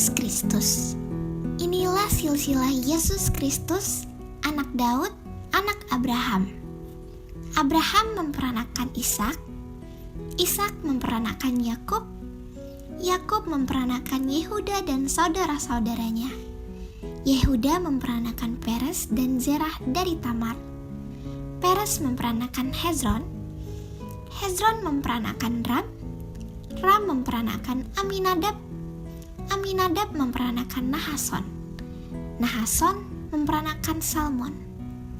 Yesus Kristus. Inilah silsilah Yesus Kristus, anak Daud, anak Abraham. Abraham memperanakan Ishak, Ishak memperanakan Yakub, Yakub memperanakan Yehuda dan saudara-saudaranya. Yehuda memperanakan Peres dan Zerah dari Tamar. Peres memperanakan Hezron, Hezron memperanakan Ram, Ram memperanakan Aminadab, Aminadab memperanakan Nahason, Nahason memperanakan Salmon,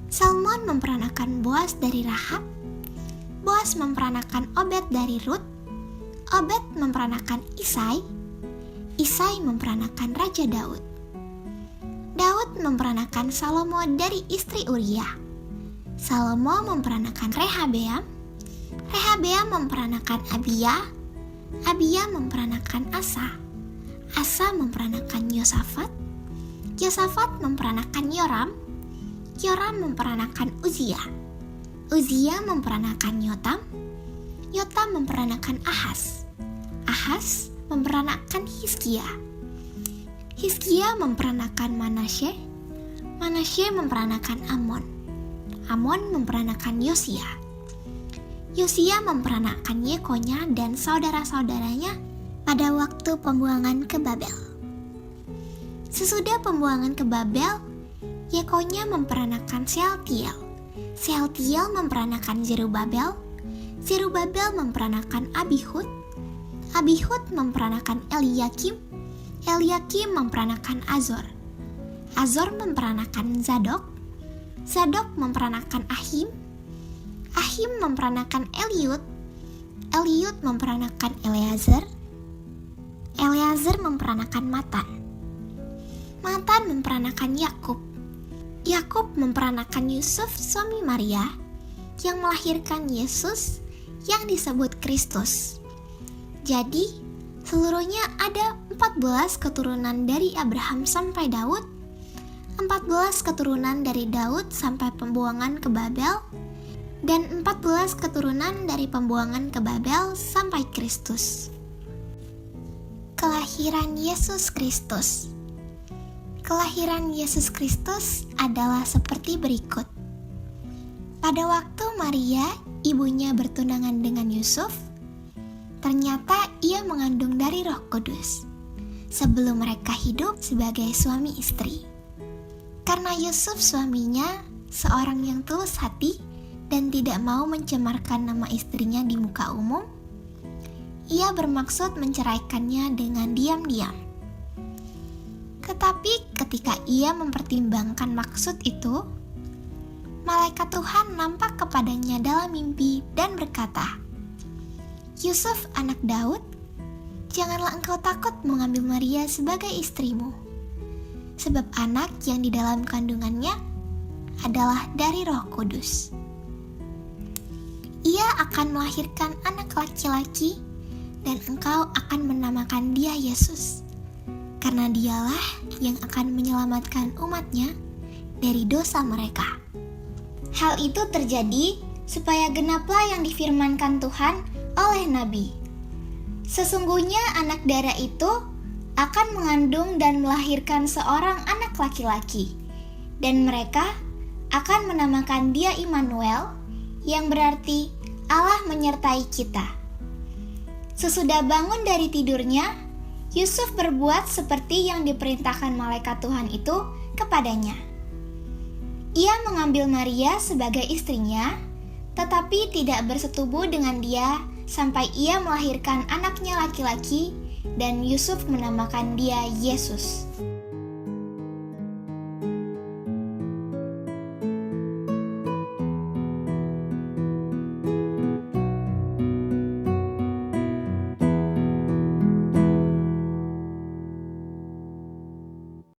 Salmon memperanakan Boas dari Rahab, Boas memperanakan Obed dari Rut, Obed memperanakan Isai, Isai memperanakan Raja Daud. Daud memperanakan Salomo dari istri Uria, Salomo memperanakan Rehabeam, Rehabeam memperanakan Abia, Abia memperanakan Asa, Asa memperanakan Yosafat, Yosafat memperanakan Yoram, Yoram memperanakan Uzia, Uzia memperanakan Yotam, Yotam memperanakan Ahaz, Ahaz memperanakan Hizkia, Hizkia memperanakan Manasye, Manasye memperanakan Amon, Amon memperanakan Yosia, Yosia memperanakan Yekonya dan saudara-saudaranya pada waktu pembuangan ke Babel. Sesudah pembuangan ke Babel, Yekonya memperanakan Sealtiel, Sealtiel memperanakan Zerubabel, Zerubabel memperanakan Abihud, Abihud memperanakan Eliakim, Eliakim memperanakan Azor, Azor memperanakan Zadok, Zadok memperanakan Ahim, Ahim memperanakan Eliud, Eliud memperanakan Eleazar, Eleazar memperanakan Matan, Matan memperanakan Yakub, Yakub memperanakan Yusuf suami Maria yang melahirkan Yesus yang disebut Kristus. Jadi, seluruhnya ada 14 keturunan dari Abraham sampai Daud, 14 keturunan dari Daud sampai pembuangan ke Babel, dan 14 keturunan dari pembuangan ke Babel sampai Kristus. Kelahiran Yesus Kristus. Kelahiran Yesus Kristus adalah seperti berikut. Pada waktu Maria, ibunya bertunangan dengan Yusuf, ternyata ia mengandung dari Roh Kudus sebelum mereka hidup sebagai suami istri. Karena Yusuf suaminya seorang yang tulus hati dan tidak mau mencemarkan nama istrinya di muka umum, ia bermaksud menceraikannya dengan diam-diam. Tetapi ketika ia mempertimbangkan maksud itu, malaikat Tuhan nampak kepadanya dalam mimpi dan berkata, "Yusuf anak Daud, janganlah engkau takut mengambil Maria sebagai istrimu, sebab anak yang di dalam kandungannya adalah dari Roh Kudus. Ia akan melahirkan anak laki-laki dan engkau akan menamakan dia Yesus, karena dialah yang akan menyelamatkan umatnya dari dosa mereka." Hal itu terjadi supaya genaplah yang difirmankan Tuhan oleh Nabi. Sesungguhnya anak darah itu akan mengandung dan melahirkan seorang anak laki-laki, dan mereka akan menamakan dia Immanuel, yang berarti Allah menyertai kita. Sesudah bangun dari tidurnya, Yusuf berbuat seperti yang diperintahkan malaikat Tuhan itu kepadanya. Ia mengambil Maria sebagai istrinya, tetapi tidak bersetubuh dengan dia sampai ia melahirkan anaknya laki-laki, dan Yusuf menamakan dia Yesus.